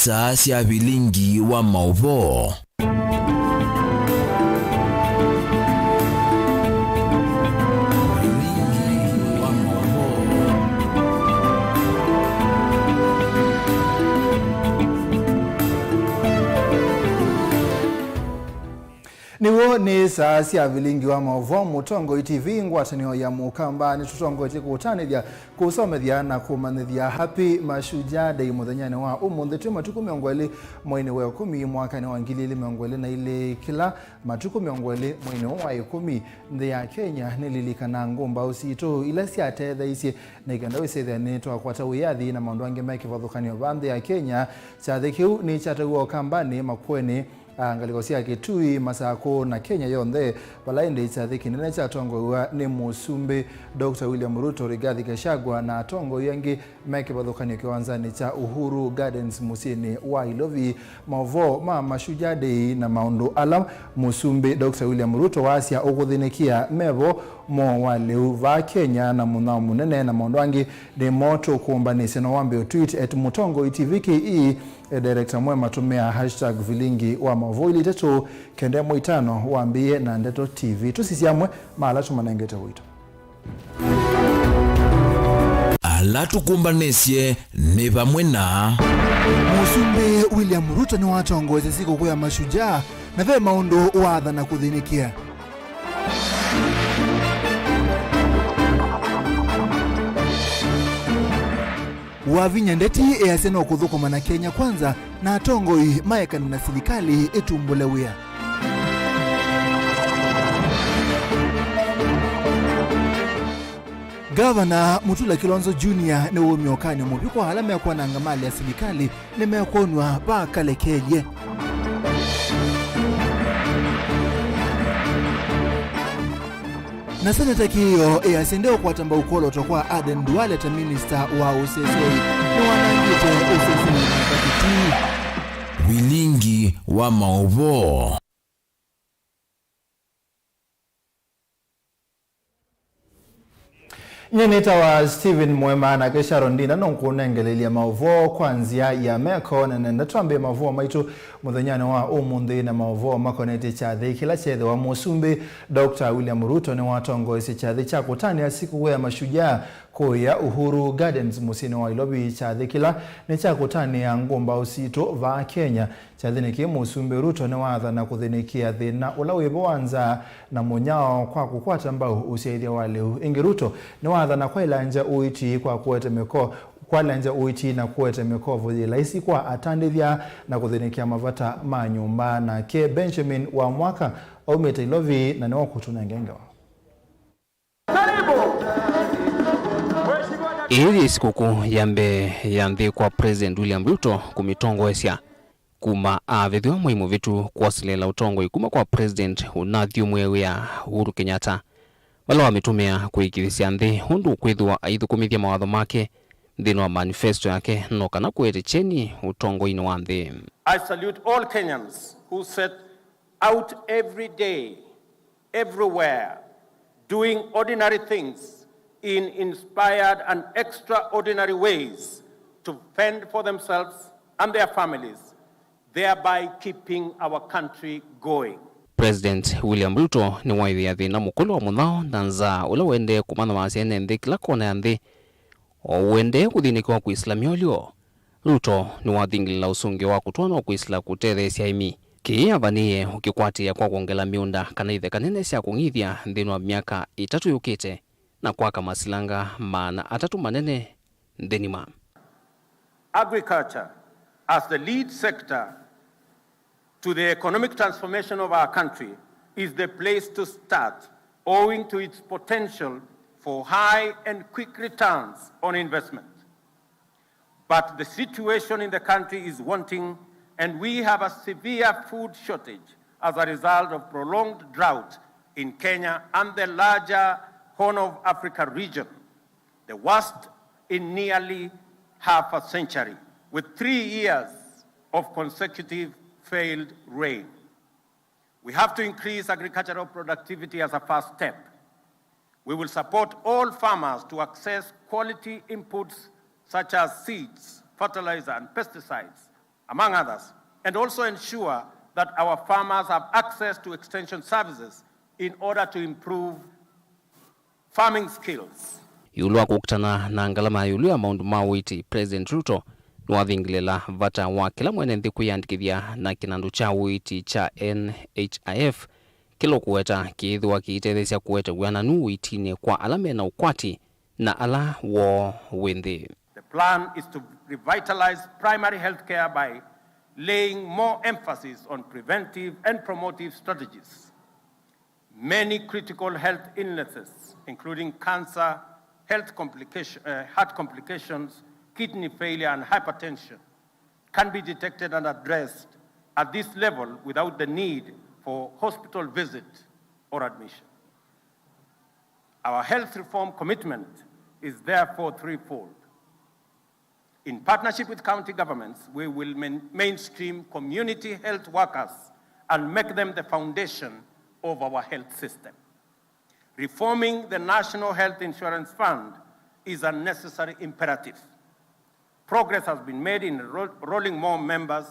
saa cia Vilingi wa Mauvoo. Niwo ni saa cia Vilingi wa Mauvoo mutongo TV ngwatanio ya mukamba ni tutongo kutanithia kusomethia na kumanithia happy mashujaa day muthenyane wa umuthi tu matuku 20 mwezi wa 10 mwaka wa 2020 na ile kila matuku 20 mwezi wa 10 nthi ya Kenya nililikana ngumba usito ila cia tetha ici na iganda wisethia ni twakwata wiyathi na maundu ange mekivathukanio bande ya Kenya cha kiu ni chatagwo kambani makweni angaliko cia Kitui Masako na Kenya yonthe balainde chathiki nene cha tongo ni musumbi Dr. William Ruto Rigathi Gachagua na tongo yangi meke badhukani kiwanzani cha Uhuru Gardens musini wa Ilovi Mauvoo mashujaa day na maundu alam musumbi Dr. William Ruto wasia ukuthinikia mevo mo waleu va Kenya na munao munene na maundu angi ni moto kuombanisi na wambi tweet @mutongo tvke director MUEMA tumia #Vilingi wa Mauvoo ili tetu kende mwitano waambie na Ndeto TV tusisiamwe maala tumanengete wito ala tukumbanesie ni vamwe na musumbi William Ruto ni watongoze siku ya mashujaa na ve maundu watha na kuthinikia wavinya ndeti easeno kuthukuma na Kenya kwanza na atongoi maekana na serikali etumbulewia Governor Mutula Kilonzo Jr. ni umiokani mubiko halama ya kuwa na ngamali ya serikali ni mekonwa bakale Kenya na seneta kiyo easendeo kwa tamba ukolo tokwa Aden Duale ta minister wa UCC ni wanangite UCC ni Vilingi wa Mauvoo. Nyeneta wa Steven MUEMA na kesha rondina nonkunengelelia Mauvoo kwanzia ya meko na nenda tuambie Mauvoo maitu muthenyane wa umuthi na Mauvoo makoneti chathi kila chethe wa musumbi Dr. William Ruto ni watongo isi chathi cha kutani ya siku ya mashujaa kuya Uhuru Gardens musini wa Ilobi chathi kila ni cha kutani ya ngumba usito va Kenya chathi ni musumbi Ruto ni watha na kuthinikia thina ula wiboanza na munyao kwa kukwata mbao usiaithia waleu ingi Ruto ni watha na kwa ilanja uiti kwa kuwete meko kwa lanja uiti na kuwete mekovu laisi kwa atandithia na kuthinikia mavata manyumba na ke Benjamin wa mwaka Omete Ilovi na niwa kutuna ngenga Ili sikuku yambe yandhi kwa President William Ruto kumitongo esia kuma avethwa muhimu vitu kuwasilela utongo ikuma kwa President unathio mwewe ya Uhuru Kenyatta wala wametumia kuikithisia nthi hundu kwithwa aithukumithia mawatho make nthini wa manifesto yake no kana kwete cheni utongo ino wa nthi. I salute all Kenyans who set out every day, everywhere, doing ordinary things in inspired and extraordinary ways to fend for themselves and their families, thereby keeping our country going. President William Ruto ni waithia thina mukulu wa muthao na nza ula wende kumana maasiene nthi kila kona ya nthi o wende kuthinikiwa kuislamia ulio. Ruto ni wathingilila usungi wa kutwana kuisla kutethesia imi ki avanie ukikwatia kwa kuongela miunda kana ithe kanene cia kung'ithia nthini wa miaka 3 yukite na kwaka masilanga mana 3 manene nthini ma. Agriculture as the lead sector to the economic transformation of our country is the place to start, owing to its potential for high and quick returns on investment. But the situation in the country is wanting, and we have a severe food shortage as a result of prolonged drought in Kenya and the larger Horn of Africa region, the worst in nearly half a century, with 3 years of consecutive failed rain. We have to increase agricultural productivity as a first step. We will support all farmers to access quality inputs such as seeds, fertilizer, and pesticides among others, and also ensure that our farmers have access to extension services in order to improve farming skills. Yulu akukutana na ngalama yulu ya maundu mawiti President Ruto niwathingilela vata wa kila mwene nthi kwiyandikithia na kinandu cha witi cha NHIF kilo kuweta kiithwa kiitethesya kuweta wiananu witine kwa ala mena ukwati na ala wo winthi. The plan is to revitalize primary health care by laying more emphasis on preventive and promotive strategies. Many critical health illnesses, including cancer, heart complications, kidney failure, and hypertension, can be detected and addressed at this level without the need for hospital visit or admission. Our health reform commitment is therefore threefold. In partnership with county governments, we will mainstream community health workers and make them the foundation of our health system. Reforming the National Health Insurance Fund is a necessary imperative. Progress has been made in enrolling more members,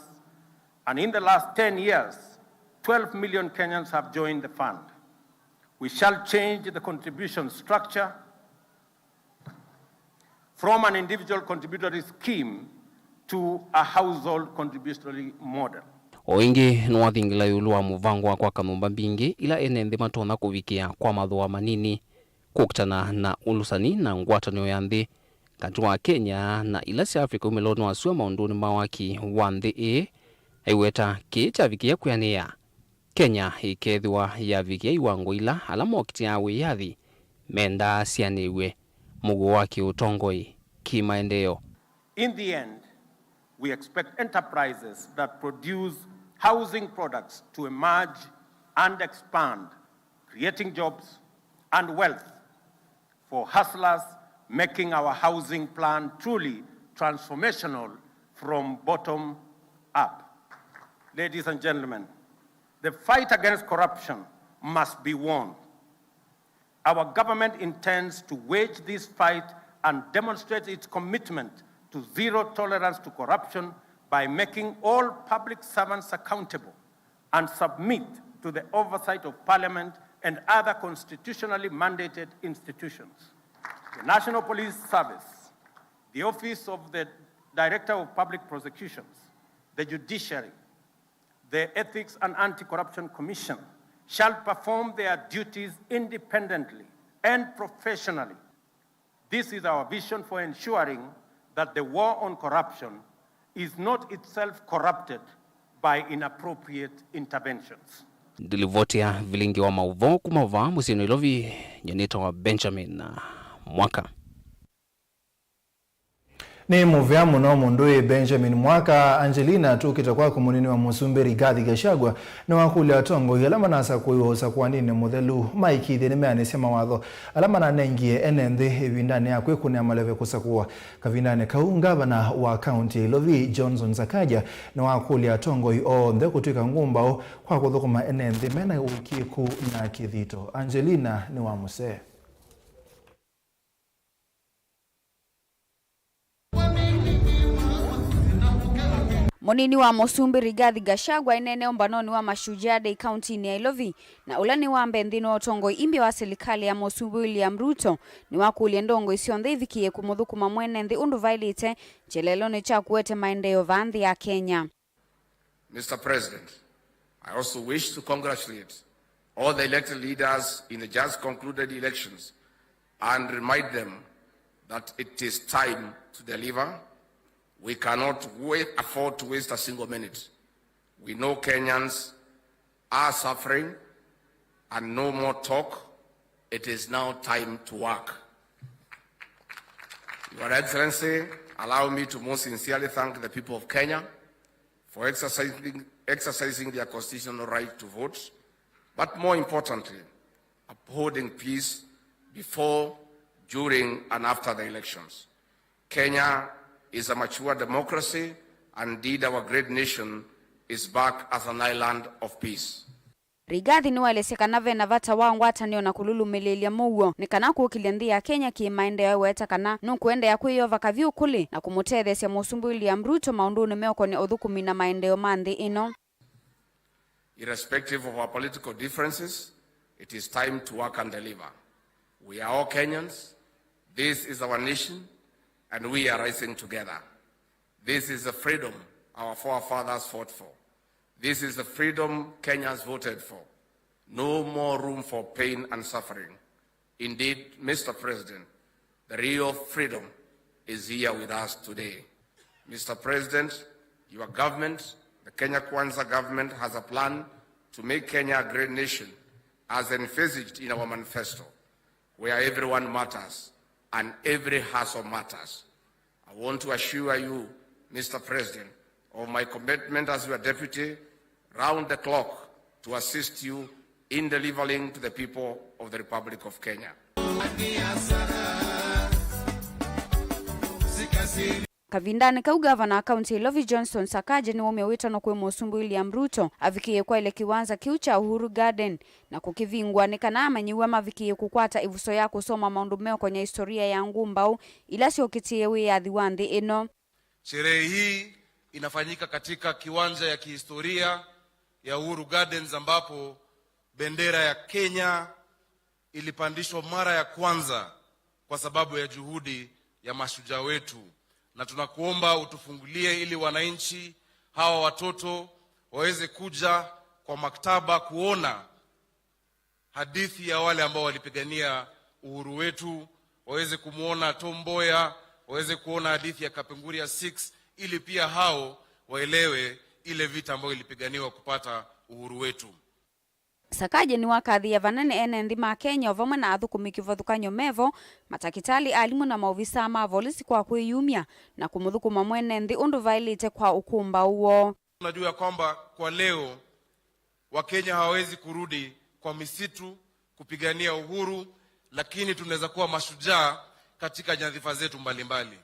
and in the last 10 years, 12 million Kenyans have joined the fund. We shall change the contribution structure from an individual contributory scheme to a household contributory model. Oingi nwathingila yulu wa muvangwa kwa kanumba mbingi ila enenthi matona kuvikia kwa mathua manini kukutana na ulusani na ngwatanio ya nthi kati wa Kenya na ila si Afrika umeloni wasua maunduni mawaki wa nthi aiweta kicha vikia kuyania Kenya ikethwa ya vikia iwango ila alamo kitia wiyathi menda sianiwe mugu waki utongoi kimaendeo. In the end, we expect enterprises that produce housing products to emerge and expand, creating jobs and wealth for hustlers, making our housing plan truly transformational from bottom up. Ladies and gentlemen, the fight against corruption must be won. Our government intends to wage this fight and demonstrate its commitment to zero tolerance to corruption by making all public servants accountable and submit to the oversight of Parliament and other constitutionally mandated institutions. The National Police Service, the Office of the Director of Public Prosecutions, the Judiciary, the Ethics and Anti-Corruption Commission shall perform their duties independently and professionally. This is our vision for ensuring that the war on corruption is not itself corrupted by inappropriate interventions. Dilivotia Vilingi wa Mauvoo kumava musino ilovi nyanita wa Benjamin Mwaka. Ni muvya muno mundu Benjamin Mwaka Angelina tukita kwa kumunini wa Musumberi Rigathi Gachagua na wakuli atongo alama nasa kuihosa kwa nini muthelu maikithie nimeanisema watho alama na nengie enenthi vindane akwe kuna maleve kusakuwa kavindane kau gavana wa county Ilovi Johnson Sakaja na wakuli atongo onthe kutuika ngumbao kwa kuthukuma enenthi mena ukiku na kithito. Angelina ni wa Muse. Munini wa Musumberi Rigathi Gachagua inene mbanoni wa Mashujaa Day County ni Ilovi na ulani wa mbendino otongo imbi wa serikali ya Musumberi William Ruto ni wakulie ndongo isionthe ithikie kumuthukuma mwene nthi undu vailite cheleloni cha kuwete maendeleo vanthi ya Kenya. Mr. President, I also wish to congratulate all the elected leaders in the just concluded elections and remind them that it is time to deliver. We cannot afford to waste a single minute. We know Kenyans are suffering and no more talk. It is now time to work. Your Excellency, allow me to most sincerely thank the people of Kenya for exercising their constitutional right to vote, but more importantly, upholding peace before, during, and after the elections. Kenya is a mature democracy, and indeed our great nation is back as an island of peace. Rigathi ni walesekana vena vata wa ngwatanio na kululumilia Mauvoo ni kana kukilendia Kenya kimaendeleo weta kana nukuenda ya kwiyova kavyu kuli na kumutethesya Musumbi William Ruto maunduni meoko ni uthukumi na maendeleo manthi ino. Irrespective of our political differences, it is time to work and deliver. We are all Kenyans. This is our nation, and we are rising together. This is the freedom our forefathers fought for. This is the freedom Kenyans voted for. No more room for pain and suffering. Indeed, Mr. President, the real freedom is here with us today. Mr. President, your government, the Kenya Kwanza government, has a plan to make Kenya a great nation, as envisaged in our manifesto, where everyone matters and every hustle matters. I want to assure you, Mr. President, of my commitment as your deputy, round the clock, to assist you in delivering to the people of the Republic of Kenya. Kavindani kau gavana kaunti Ilovi Johnson Sakaja ni umewita na kwe Musumbi William Ruto avikie kwa ile kiwanza kiu cha Uhuru Garden na kukivingwa ni kana MUEMA vikie kukwata ivuso ya kusoma maundumeo kwenye historia ya ngumbau ila sio kitiewe ya dhiwandi ino. Sherehe hii inafanyika katika kiwanja ya kihistoria ya Uhuru Gardens ambapo bendera ya Kenya ilipandishwa mara ya kwanza kwa sababu ya juhudi ya mashujaa wetu. Na tunakuomba utufungulie ili wananchi hawa watoto waweze kuja kwa maktaba kuona hadithi ya wale ambao walipigania uhuru wetu, waweze kumuona Tom Mboya, waweze kuona hadithi ya Kapenguria 6 ili pia hao waelewe ile vita ambayo ilipiganiwa kupata uhuru wetu. Sakaja ni wakathi ya vanene ene nthima Kenya ovamwe na athukumi kivothukanyo mevo matakitali alimu na maovisa ma volisi kwa kwiyumia na kumuthukuma mwene nthi undu vailite kwa ukumba uo. Tunajua kwamba kwa leo Wakenya hawawezi kurudi kwa misitu kupigania uhuru, lakini tunaweza kuwa mashujaa katika nyadhifa zetu mbalimbali.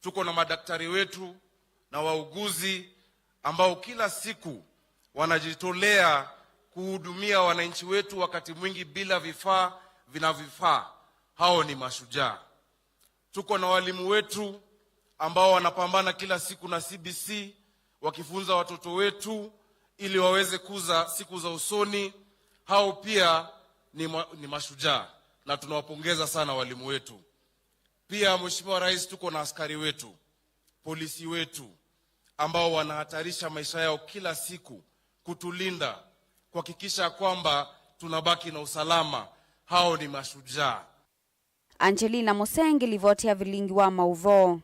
Tuko na madaktari wetu na wauguzi ambao kila siku wanajitolea kuhudumia wananchi wetu wakati mwingi bila vifaa vinavyofaa. Hao ni mashujaa. Tuko na walimu wetu ambao wanapambana kila siku na CBC wakifunza watoto wetu ili waweze kuza siku za usoni. Hao pia ni mashujaa na tunawapongeza sana walimu wetu. Pia Mheshimiwa Rais, tuko na askari wetu, polisi wetu ambao wanahatarisha maisha yao kila siku kutulinda, kuhakikisha kwamba tunabaki na usalama. Hao ni mashujaa. Angelina Musengi, livotia Vilingi wa Mauvoo.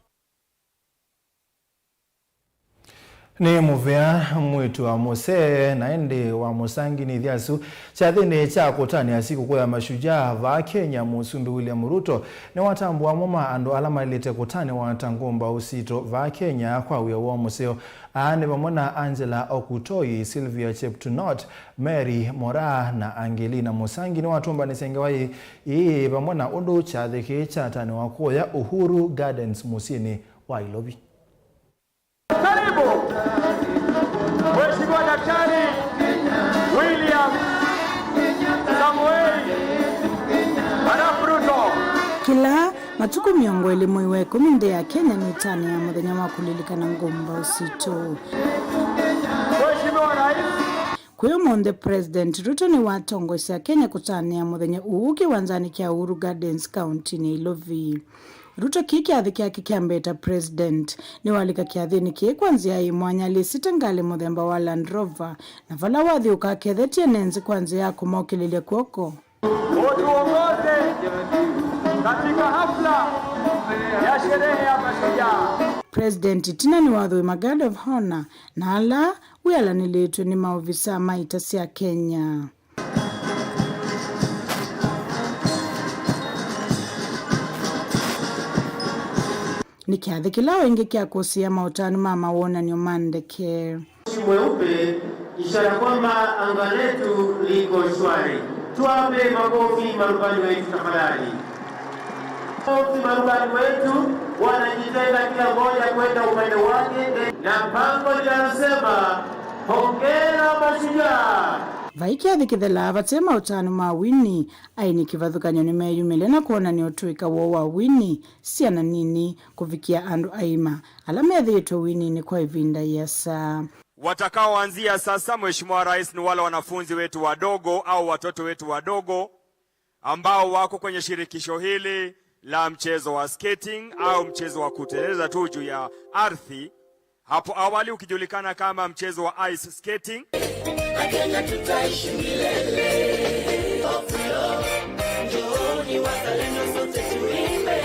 Ni muvea mwitu wa Mose na ende wa Musangi ni thiasu chathini cha kutani ya siku kwa mashujaa va Kenya Musumbi William Ruto ni watambu wa moma ando alama ilite kutani watangomba usito va Kenya kwa uya wa museo ane vamona Angela Okutoi, Sylvia Cheptunot, Mary Mora na Angelina Musangi ni watumba nisengewai ii vamona undu chathiki chatani wakuya Uhuru Gardens musini wa Ilovi. Mheshimiwa Daktari William Samuel Ruto. Kila matuku miongo elimu iwe kuminde ya Kenya ni tani ya muthenya wa kulilikana ngomba usito. Mheshimiwa Rais Kuyo monde President Ruto ni watongosi ya Kenya kutani ya muthenya uuki wanzani kia Uhuru Gardens County ni Ilovi. Ruto kikiathi kiake kiambeta President ni walika kiathini kie kwanzia imwanya lisitengali muthemba wa Land Rover na vala wathi ukakethetie nenzi kwanzia ya kumaukililia kuoko. utuongoze katika hafla ya sherehe ya mashujaa. President tina ni wathui magard of honor na ala wialanilitwe ni maovisa maitasi ya Kenya. Ni kiathi kila wengi kia kusia mautani mama wona ni umandeke. Mweupe ishara kwamba anga letu liko shwari. Tuwape makofi marubani wetu tafadhali. Makofi marubani wetu wanajitenga kila moja kwenda upande wake na pango linalosema hongera mashujaa. vaiki athikithela vatema utano ma wini aini kivathukanyo ni meyumile na kuona ni utuika wa wini siana nini kufikia andu aima ala methitwe wini ni kwa ivinda yasa. Watakaoanzia sasa, Mheshimiwa Rais, ni wale wanafunzi wetu wadogo au watoto wetu wadogo ambao wako kwenye shirikisho hili la mchezo wa skating au mchezo wa kuteleza tu juu ya ardhi, hapo awali ukijulikana kama mchezo wa ice skating. Kenya tutaishi milele, njooni wazalendo sote tuimbe.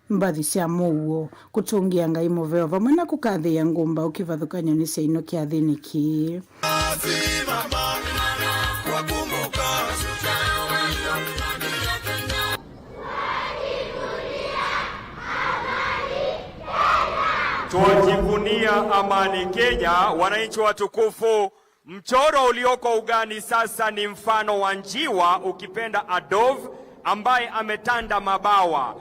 Mbathi cia Mauvoo kutungia ngai Mauvoo vamwe na kukathia ngumba ukivathukanyo ni seino kia thiniki. Tujivunia amani Kenya, wananchi watukufu. Mchoro ulioko ugani sasa ni mfano wa njiwa, ukipenda a dove, ambaye ametanda mabawa.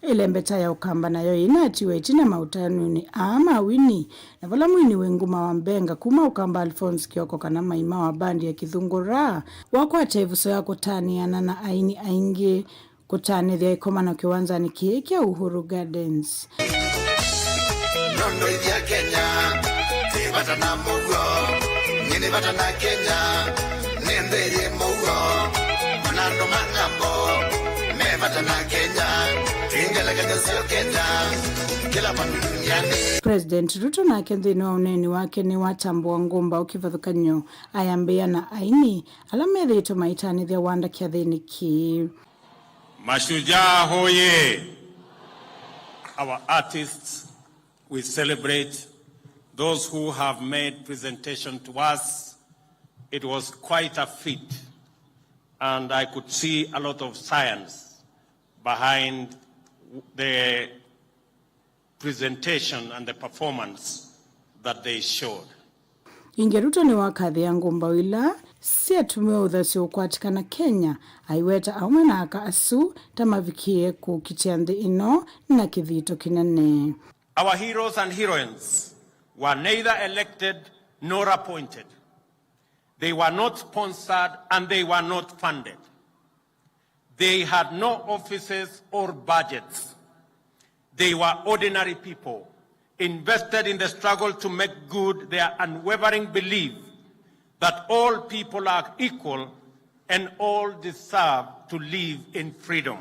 Ile mbeta ya ukamba nayo inatiwe itina mautanuni ama wini na vala mwini wenguma wa mbenga kuma ukamba Alphonse Kioko kana maima wa bandi ya Kithungura wakwate ivuso ya kutaniana na aini aingi kutanithia ikomano kiwanzani kia Uhuru Gardens. Nondo ya Kenya tibata na Mauvoo nyini bata na Kenya nendeye Mauvoo manando mangambo mebata na Kenya. President Ruto na kendhino uneni wake ni watambua ngumba ukivathukanyo ayambia na aini alamethito maitani thia wanda kia thiniki. Mashujaa hoye! Our artists, we celebrate those who have made presentation to us. It was quite a feat, and I could see a lot of science behind the presentation and the performance that they showed. Ingeruto ni wakathia ngumba wila si atumia uthasi ukwatikana Kenya aiweta aume na akaasu tamavikie kukitia nthi ino na kithito kinene. Our heroes and heroines were neither elected nor appointed. They were not sponsored and they were not funded. They had no offices or budgets. They were ordinary people, invested in the struggle to make good their unwavering belief that all people are equal and all deserve to live in freedom.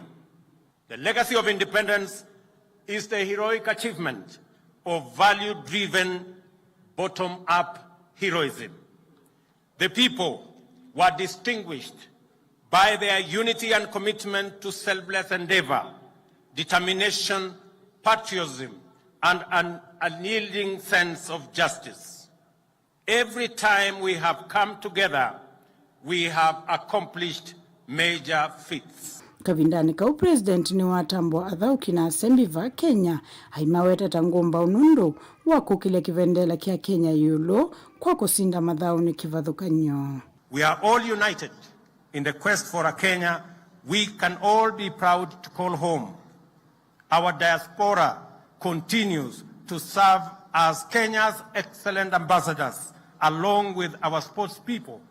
The legacy of independence is the heroic achievement of value-driven, bottom-up heroism. The people were distinguished by their unity and commitment to selfless endeavor, determination, patriotism, and an unyielding sense of justice. Every time we have come together, we have accomplished major feats. Kavindani kau president ni watambua athauki na asembi va Kenya haimaweta tangumba unundu wako kile kivendela kia Kenya yulo kwa kusinda madhau ni kivathukanyo. We are all united in the quest for a Kenya we can all be proud to call home. Our diaspora continues to serve as Kenya's excellent ambassadors, along with our sports people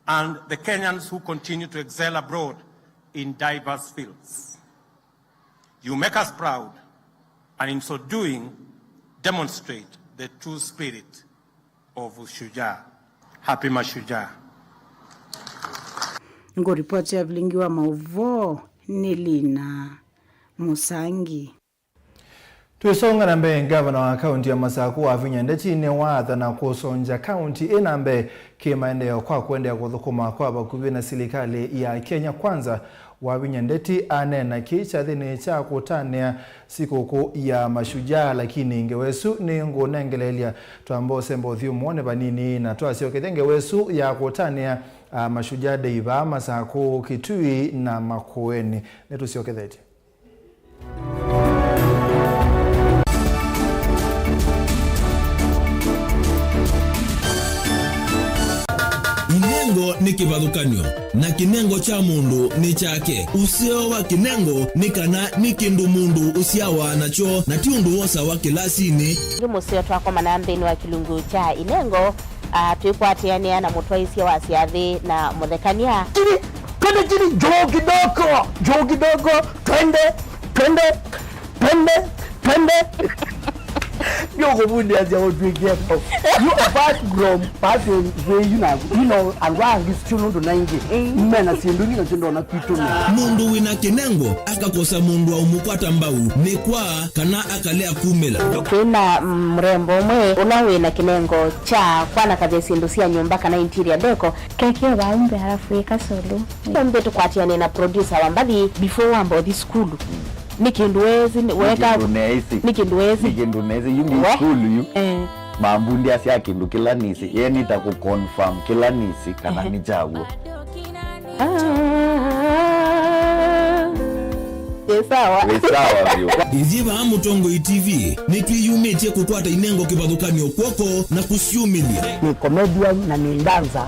and the Kenyans who continue to excel abroad in diverse fields. You make us proud, and in so doing, demonstrate the true spirit of Ushujaa. Happy Mashujaa. Ngo ripoti ya Vilingi wa Mauvoo ni Lina Musangi. Tuisonga nambe gavana wa kaunti ya Masaku wa Vinyandeti ni watha na kusonja kaunti inambe kimaendeleo kwa kuendea kuthukuma kwa bakubi na serikali ya Kenya Kwanza wa Vinyandeti anena kicha thini cha kutania sikukuu ya Mashujaa, lakini ingewesu ni ngunengelelia tuambo sembo thiumone banini na tuasio kethengewesu ya kutania Mashujaa deiva Masaku, Kitui na Makueni. Netu sio ketheti. Mungu ni kivathukanyo kibadhukanyo na kinengo cha mundu ni chake. Usio wa kinengo ni kana ni kindu mundu usiawa nacho na tiundu wosa wa kilasini. Musio twako manambeni wa kilungu cha inengo tuikwatiania na mutwaisia wa siathi na muthekania. Chini joo kidogo twende Yo go as you would be careful. You apart from passing where you know and why is children to 90. Men are seeing doing children na kitu. Mundu wina kinengo akakosa mundu wa umukwata mbau ni kwa kana akalea kumela. Kuna mrembo mwe unawe na kinengo cha kwana kazi sindusia nyumba kana interior deco keke waumbe halafu yeka solo. Mbe tukwatiane na producer wambali before wambo this school. Nikinduwezi weka nikinduwezi yumi school yu mambundi asya kindu kila nisi yeni ta ku confirm kila nisi kana ni jago sawa vyo iziva Mutongo TV nitwiyumitie kukwata inengo kibadhukanyo kwoko na kusiumilia ni comedian na ni dancer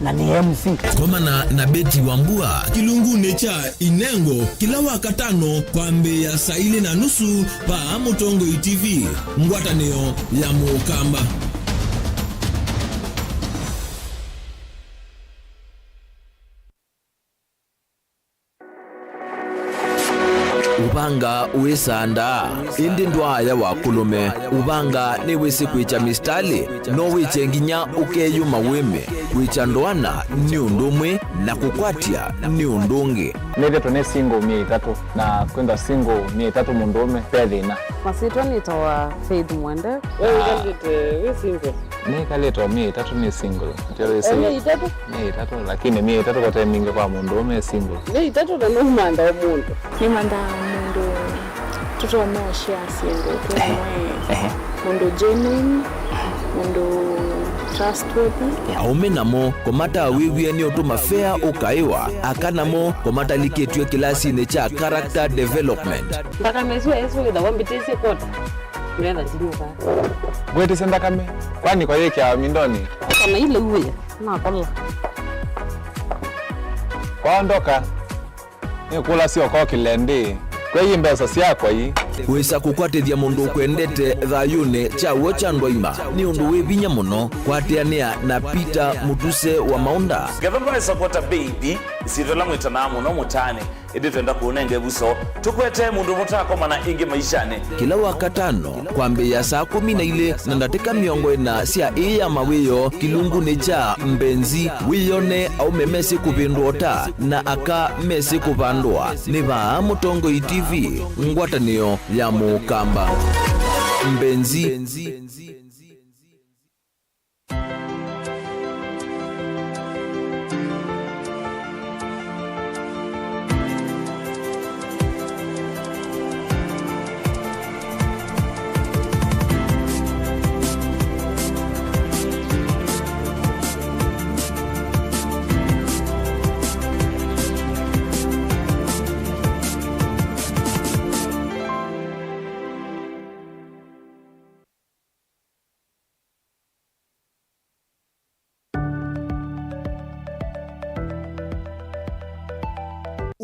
na ni MC koma na Beti Wambua kilungune cha inengo kila wakatano kwa mbe ya saa 4:30 pa Mutongo TV ngwataneo ya Mukamba. Ubanga uisanda indi ndwaya wakulume ubanga ni wisi kwicha mistali no wiche nginya ukeyuma wime kwicha ndwana ni undumwe na kukwatia ni undungi neve tone single 300 na kwenda single 300 mundume pedina masito nitoa Faith Mwende wewe we single ni kaleto 300 ni single ndio single 300 lakini 300 kwa time mingi kwa mundume single 300 na no manda wa mundu ni manda mundu tuto no share single kwa mundu genuine mundu trustworthy aumenamo komata wiwie ni otuma fair ukaiwa akanamo komata liketwe kilasi ne cha character development mpaka mezu ezo da wambitese kota nenda zinuka bwete senda kame kwani kwa yeke ya mindoni kama ile uwe na kola kwaondoka ni kula sio kwa kilende kwa hii mbesa siako hii wesa kukwatithia mundu kwendete thayune cha wocha ndwaima ni undu wibinya muno kwatiania na Peter Mutuse wa Maunda gavana supporta baby isidola mwitana muno mutane editenda kuonenge buso tukwete mundu mutako mana ingi maishane kila wakatano kwambe ya saa 12 na ndateka miongo na sia iya mawiyo kilungu ne cha mbenzi wiyone au memesi kupindota na aka mesi kupandwa ni ba Mutongo TV ngwatanio ya Mukamba mbenzi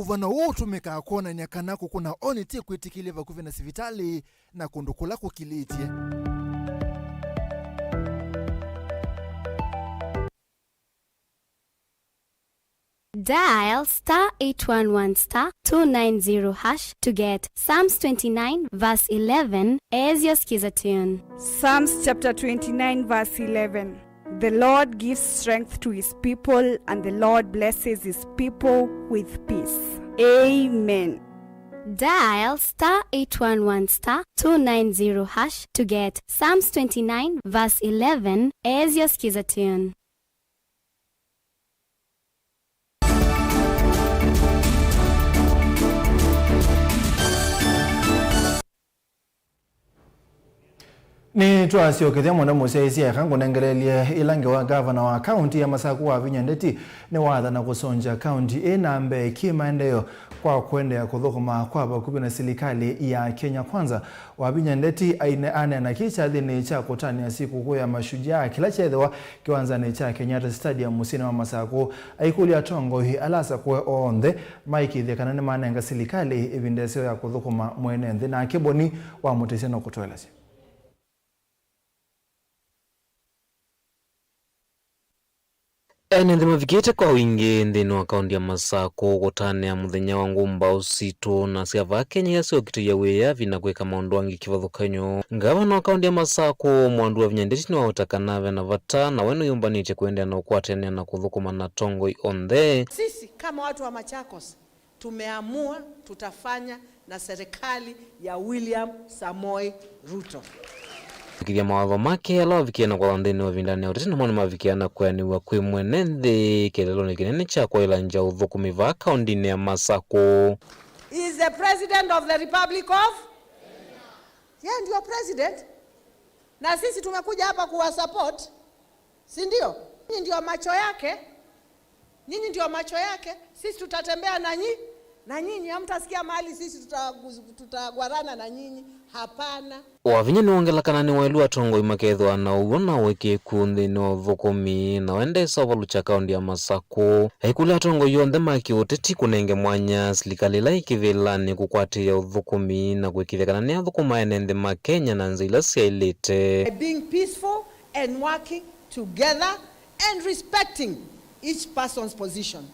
uvana wotu meka kuona nyakanako kuna oniti kuitikile vakuve na sivitali na kundukula kukilitie. Dial *811*290# to get Psalms 29 verse 11 as your skiza tune. Psalms chapter 29 verse 11. The Lord gives strength to his people, and the Lord blesses his people with peace. Amen. Dial *811*290# to get Psalms 29 verse 11 as your skiza tune. Ni tuasio kithemo na museisia kangu nengelelie ilange wa governor wa county ya Masaku wa Vinyandeti ni watha na kusonja county inambe kimaendeleo kwa kuendea kuthukuma kwa bakubi na serikali ya Kenya Kwanza. Wa Vinyandeti ane na kicha dhini cha kutani ya siku kuu ya mashujaa kila chedhewa kiwanzani cha Kenyatta Stadium musini wa Masaku aikuli ya tongo hii alasa kwe oonde maiki thekanane manenga serikali ibindeseo ya kuthukuma mwenende na kiboni wa muteseno kutoelezi. Ene mavikite kwa wingi nthini wa kaunti ya Masaku gutane ya muthenya wa ngumba usitu na siava Kenya yasio kitu ya wea vina kweka maundu wangi kivathukanyo. Gavana wa kaunti ya Masaku Mwandu wa Vinyandeti ni wautakanave na vata na wenu yumbanite kuendea na ukwatene na kuthukuma na tongo ionde. Sisi kama watu wa Machakos tumeamua tutafanya na serikali ya William Samoei Ruto. Kivya mawatho make ala wavikiana kwa landeni wa vindani utete na mwani mavikiana kwaniwa kwi mwenende keleloni kinene cha kwa ilanja uthukumi va kaundini ya Masaku. He is the president of the Republic of Kenya. Ndio president. Na sisi tumekuja hapa kuwa support. Si ndio? Nyinyi ndio macho yake. Nyinyi ndio macho yake. Sisi tutatembea na nyinyi. Na nyinyi hamtasikia mahali sisi tutagwarana na nyinyi. Hapana. Wavinya ni wangela kanani wailu atongo imakethwa na uwona weke kundi no vukumi na wende savalu cha kaundi ya Masaku. Haikuli atongo yonde maki uteti kunenge mwanya serikali la ikivilani kukwati ya uvukumi na kuikithia kanani ya vukuma enende makenya na nzila siya ilite. Being peaceful and working together and respecting each person's position.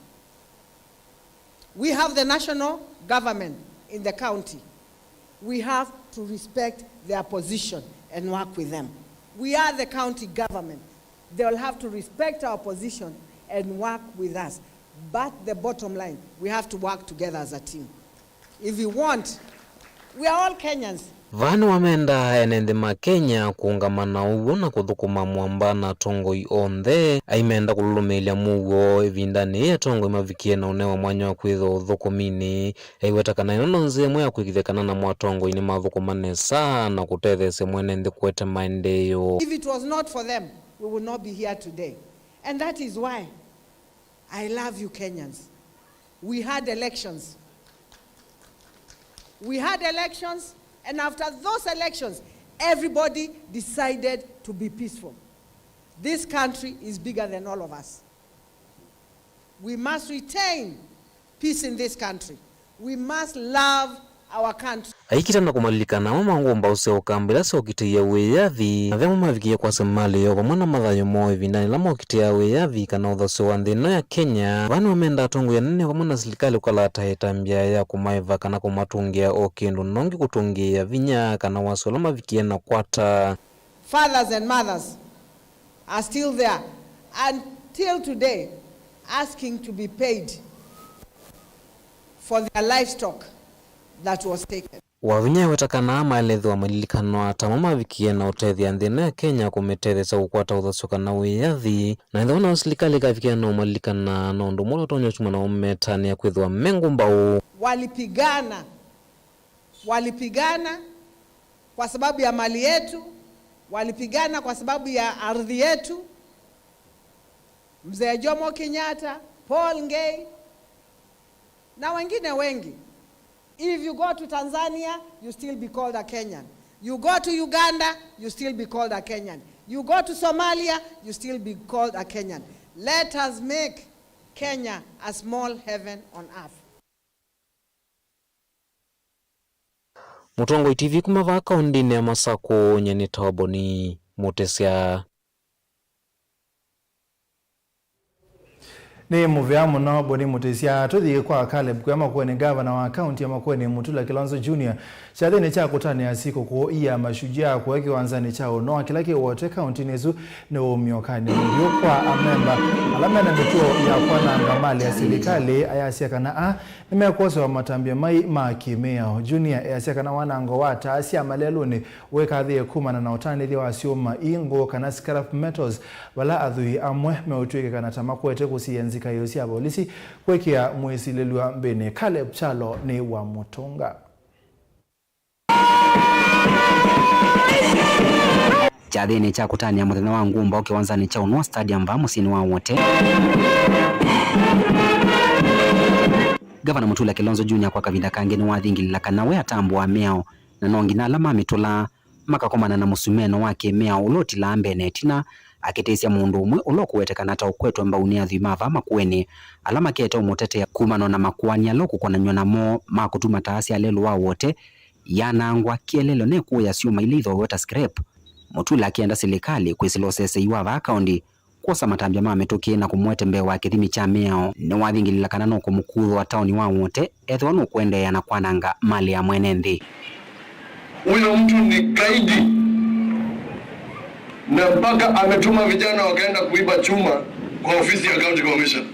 We have the national government in the county. We have to respect their position and work with them. We are the county government. They will have to respect our position and work with us. But the bottom line, we have to work together as a team. If we want, we are all Kenyans. Vani wamenda enende makenya kuungamana uwo na kuthukuma mwamba na tongo ionde aimenda kululumilia Mauvoo vindani ya tongo imavikie na unewa mwanya wa kwitho uthukumini aiwetakana inono nzemwe ya kwikithekana na mwatongo ini mathukumane saa na kutethese mwenende kwete maendeyo. If it was not for them, we would not be here today. And that is why I love you Kenyans. We had elections. And after those elections, everybody decided to be peaceful. This country is bigger than all of us. We must retain peace in this country. We must love our country. Aikita na kumalikana mamangomba useo mbila sio kitia weyavi na vyama mavikia kwa semali yo pamwana mathayo moe vindani lama kitia weyavi kana uthaso wa nthino ya Kenya. Vani wamenda atongo ya nene pamwana serikali ukala tahitambia ya kumaiva kana kumatungia o kindu nongi kutungia vinya kana waso lama vikia na kwata. Fathers and mothers are still there until today asking to be paid for their livestock that was taken. Wavinya wetakana ama elethu wa malilikano atamama vikie na utethia nthino ya Kenya kumetethesa ukwata uthasoka na wiyathi na ithona wa serikali kavikia na umalilikana na undu mwolo tonyo chuma na umetani ya kwithwa mengumbau. Walipigana kwa sababu ya mali yetu, walipigana kwa sababu ya ardhi yetu. Mzee Jomo Kenyatta, Paul Ngei na wengine wengi. If you go to Tanzania, you still be called a Kenyan. You go to Uganda, you still be called a Kenyan. You go to Somalia, you still be called a Kenyan. Let us make Kenya a small heaven on earth. Mutongo TV kumava kaundini ya Masaku nyeni tawaboni mutesia. Ni muvea muno boni mutesia tuthi kwa Caleb kwema kweni gavana wa county ya Makueni Mutula Kilonzo Junior chathini cha kutani ya siku ku iya mashujaa kwa kiwanzani chao no kilaki wote county nezu ni umiokani ndio kwa amemba alamena mituo ya kwana ngamali ya serikali ayasiaka na nimekosa wa matambia mai makimeo Junior ayasiaka na wanango wata asia maleluni weka thie kumana na utani thia wasioma ingo kana scrap metals wala adhui amwe meutwike kana tamakwete kusienzi kayosi ya polisi kwekia mwesi lelua mbene. Caleb Chalo ni wa Mutunga. chathini cha kutania muthenya wa ngumba ukiwanzani cha Unwa Stadium va musini wa wote. Gavana Mutula Kilonzo Junior kwa kavinda kange ni wathingilila kana we atambo wa meao na nongi na alama mitula makakomana na musumeno wake meao ulotila mbene tina akitesia mundu umwe ulokuwetekana ta ukwetwe mbauni athimava makueni alama kete umutete kumano na makuani alokukona nyona mo makutuma taasi alelu wa wote yanangwa kielelo ne kuya siuma ile itho weta scrap. Mutula akienda serikali kwisilosese iwava akaundi kosa matambia mametokie na kumwete mbeo wa kithimi cha meao ni wathingilila kana no kumukuru wa tauni wa wote ethwa no kuendeea na kwananga mali ya mwenendi. Huyo mtu ni kaidi na mpaka ametuma vijana wakaenda kuiba chuma kwa ofisi ya county commission.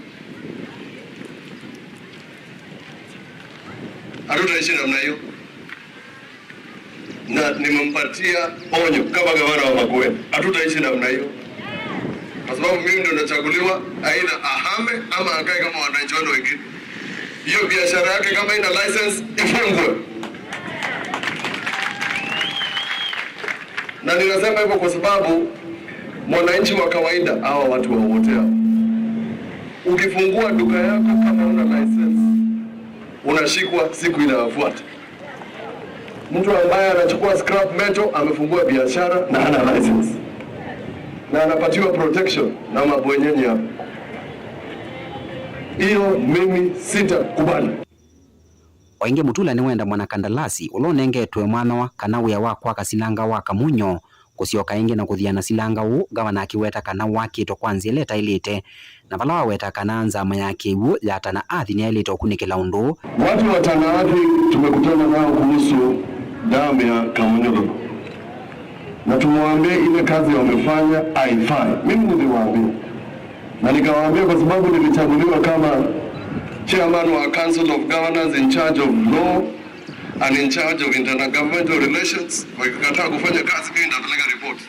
Hatutaishi namna hiyo, na nimempatia onyo kama gavana wa Makueni, hatutaishi namna hiyo, kwa sababu mimi ndio nachaguliwa, aidha ahame ama akae kama wananchi wale wengine. Hiyo biashara yake kama ina license ifungwe. Na ninasema hivyo kwa sababu mwananchi wa kawaida hawa watu wa wote hao, ukifungua duka yako kama una license unashikwa siku inayofuata. Mtu ambaye anachukua scrap metal amefungua biashara na hana license na anapatiwa protection na mabwenyenye hapo. Hiyo mimi sitakubali. Wainge Mutula ni wenda mwana kandalasi ulonengetwe mwana wa kanawia wakwa kasilanga wa kamunyo kusioka inge na kuthiana silanga u gavana akiweta kana wakito kwanzi leta ilite na vala waweta kananza mayake u yata na athi ni ilite okunikila undu. Watu wa Tanaathi tumekutana nao kuhusu damu ya Kamunyoro na tumwaambie ile kazi wamefanya haifai. Mimi niliwaambia na nikawaambia kwa sababu nilichaguliwa kama chairman wa Council of Governors in charge of law and in charge of intergovernmental relations. Wakikataa kufanya kazi mimi nitapeleka report.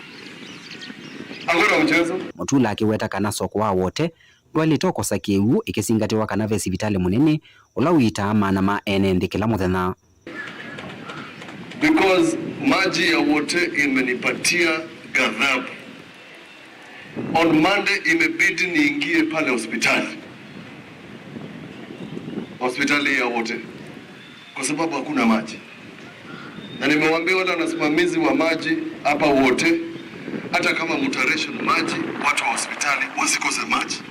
Hakuna mchezo. Mutula akiweta kana soko wa wote ndwalitoko sakiu ikisingatiwa kana vesi vitale munene ulawita amana ma enendi kila muthenya. Because maji ya wote imenipatia ghadhabu. On Monday imebidi niingie pale hospitali ya wote kwa sababu hakuna maji, na nimewaambia wale wanasimamizi wa maji hapa wote, hata kama mutaration maji, watu wa hospitali wasikose maji,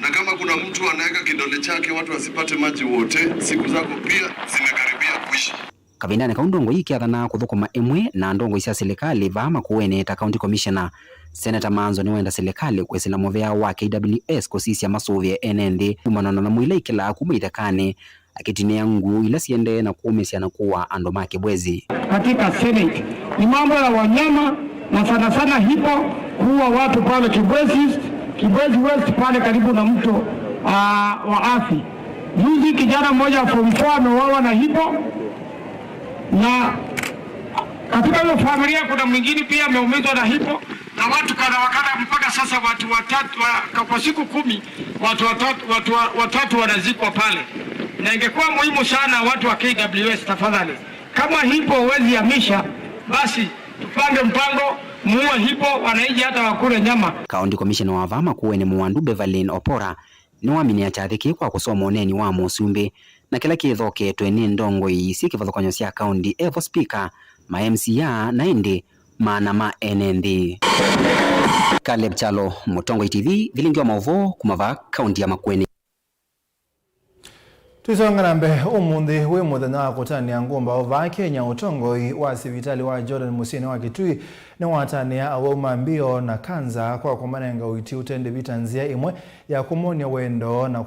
na kama kuna mtu anaweka kidole chake watu wasipate maji wote, siku zako pia zimekaribia kuisha. Kavindani kaundongo hiki athana kuthukuma emwe na ndongo isia serikali vama kuwene ta county commissioner Senator Manzo ni wenda serikali kwesila movea wa KWS kusisia masuvye NND kumanana na mwile ikila kumaithekane akitinia nguu ila siende na kuumesia na kuwa ando make bwezi. Katika Senate ni mambo ya wanyama na sana sana hipo kuwa watu pale Kibwezi West pale karibu na mto wa Athi. Juzi kijana mmoja form 4 amewawa na hipo, na katika hiyo familia kuna mwingine pia ameumizwa na hipo, na watu kadha wakadha mpaka sasa watu watatu kwa siku 10 watu watatu wanazikwa pale. Na ingekuwa muhimu sana watu wa KWS tafadhali, kama hipo huwezi hamisha, basi tupange mpango muue hipo wanaiji hata wakule nyama. County Commissioner wa Vama kuwene Muwandu Beverlyn Opora ni wamini achathiki kwa kusoma oneni wa Musumbi na kila kithoke twene ndongo isi kivathokanyo cia county evo speaker ma MCA na indi maana ma NND. Caleb Chalo, Mutongo TV, Vilingi wa Mauvoo kumava county ya Makueni. Twisonga nambe umundi we muthenya wa kutania ngumba ova Kenya utongoi wa sivitali wa Jordan Musini wa Kitui ni watania awoma mbio na kanza kwa kumanenga uiti utende vitanzia imwe ya kumonia wendo na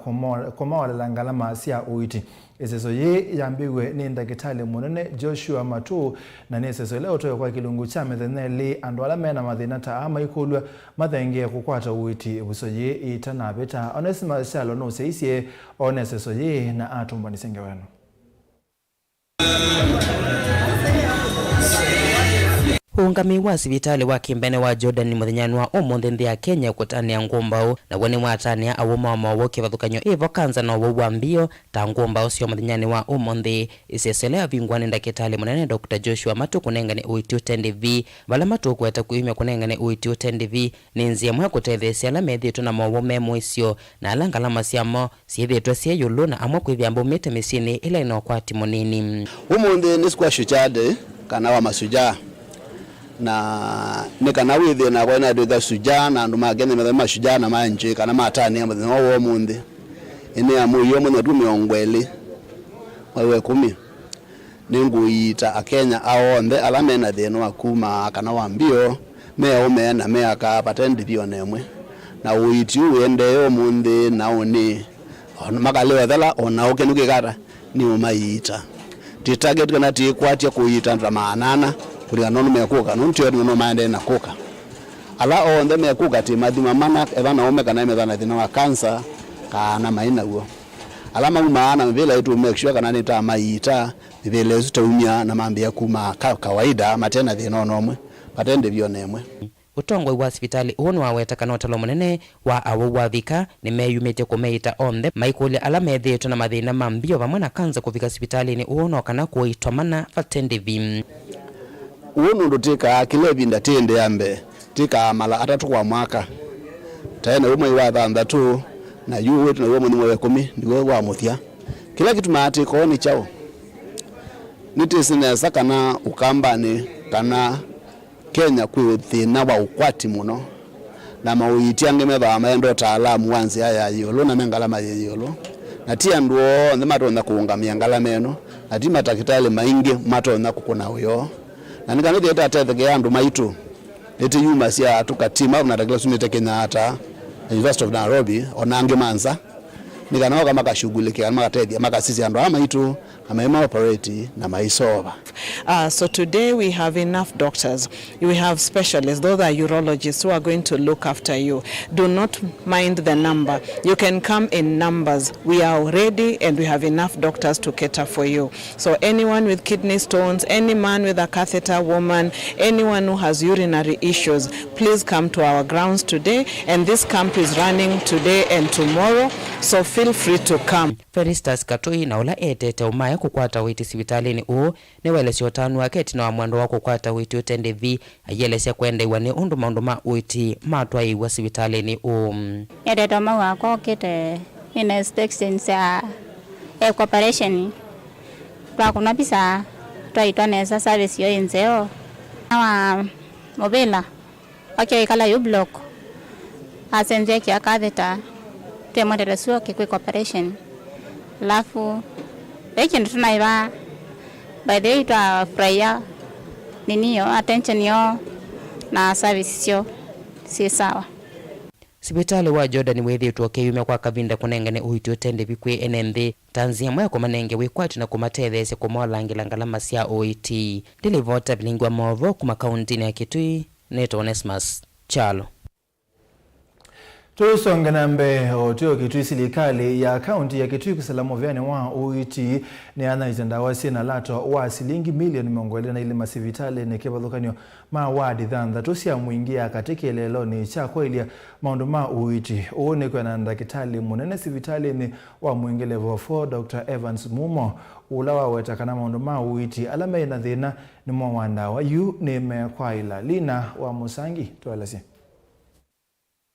kumawala ngalama sia uiti. Iseso ye yambiwe ni ndagitali munene Joshua Matu na niseso leo toyo kwa kilungu cha metheneli andwala mena mathinata ama ikulwa mathenge kukwata uiti uso ye itana beta onesima shalo no seisie oneseso ye na atumba nisenge wenu. Ungami wa sibitali wa kimbene wa Jordan muthenyani wa umuthi nthi ya Kenya kutania ngumbau na woni mwatania awoma wa Mauvoo kivathukanyo ivo kanza na wa mbio ta ngumbau cio muthenyani wa umuthi iseselea vingwani ndakitali munene Dr. Joshua Matu kunengane uiti utendivi vala Matu kweta kuimya kunengane uiti utendivi ni nzia mwe kutethesia ala methitwe na Mauvoo memo icio na ala ngalama ciamo ciithitwe cia yulu na amwe kwithiambo mite misini ila inokwati munini. Umuthi ni squash chade kana wa masuja na nikana withi na kwa ina do suja na andu magene methe mashuja na manje kana matani ya muthenya wo munthi ine amuyo muno tu miongweli wewe 10 ninguita akenya aonde ala mena thino akuma kana wambio me omena me aka patendi bio nemwe na uiti uende yo munthi na oni magalewa thela ona okenuke kata ni umaita ti target kana ti kwatia kuita ndamanana kuria nono mekuka nunti no maende na kuka ala onde mekuka ti madhima mana evana omeka na methana thina wa cancer kana maina guo ala maana vile itu make sure kana nita maita vile zitaumia na mambia kuma kawaida matena thina nomwe patende bio nemwe. Utongwe wa hospitali uno waweta kana utalo munene wa awo wa vika ni meyumite kumeita onde maikuli ala methitwe na mathina mambio vamwe na kanza kuvika hospitali ni uno kana kuitwa mana fatende vim. Uno ndotika kilevi ndatende ambe tika mala atatu kwa mwaka tena umwe wa thanda tu na yu wetu na uwe mwe 10 ndiwe wa muthia kila kitu maati ko ni chao nitisine sakana ukambani kana Kenya kwi thina wa ukwati muno na mauiti ange metha maendo taalamu wanzi aya yolo na mengalama yolo na tia nduo ndematonda kuungamia ngalama eno na tima takitali maingi matonda kukuna uyo na nikanete eta tetheke andu maitu lete yuma sia tukatima na takila sunete Kenya hata University of Nairobi onange manza nikanaoka makashughulikia makatethia makasisi andu ama itu ama operate na maisoba. So today we have enough doctors. We have specialists, those are urologists who are going to look after you. Do not mind the number. You can come in numbers. We are ready and we have enough doctors to cater for you. So anyone with kidney stones, any man with a catheter, woman, anyone who has urinary issues, please come to our grounds today. And this camp is running today and tomorrow, so feel free to come. Felistas Katoi na ula etete umaya kukwata witi sivitalini ni welesio tanu waketi na mwando wako kukwata witi utendevi ayelesya kwenda iwa ni unduma witi matwa iwa sivitalini Yadeta wako kete ina inspections ya cooperation kwa kuna pisa twaitwa nesa service yo inzeo na mobila ikala yu block asenje kia catheter temodele suo kikwe cooperation lafu ndo tunaiva by the way twa prayer niniyo attention yo na service yo si sawa. Sibitali wa Jordan wethitwo kiyume kwa kavinda kunengane uhiti utende bikwe enenthi tanzia mwe kwa manenge wikwati na kumatethese kumolangila ngalama cia OIT Dilivota Vilingi wa Mauvoo kuma kaunti ya Kitui neto Onesmus Chalo. Tusonga nambe otio Kitui serikali ya kaunti ya Kitui kusalamu vyane wa OIT ni anaitenda wasi na lato wa shilingi milioni mongwele na ile masivitali ni kebalukanyo mawadi dhanda tusia muingia katika lelo ni cha kweli maundu ma OIT uone kwa nanda kitali munene sivitali ni wa muingia level 4 Dr. Evans Mumo ulawa wetakana maundu ma OIT alama ina dhina ni mwanda wa yu ni mekwaila lina wa Musangi tuwalasi.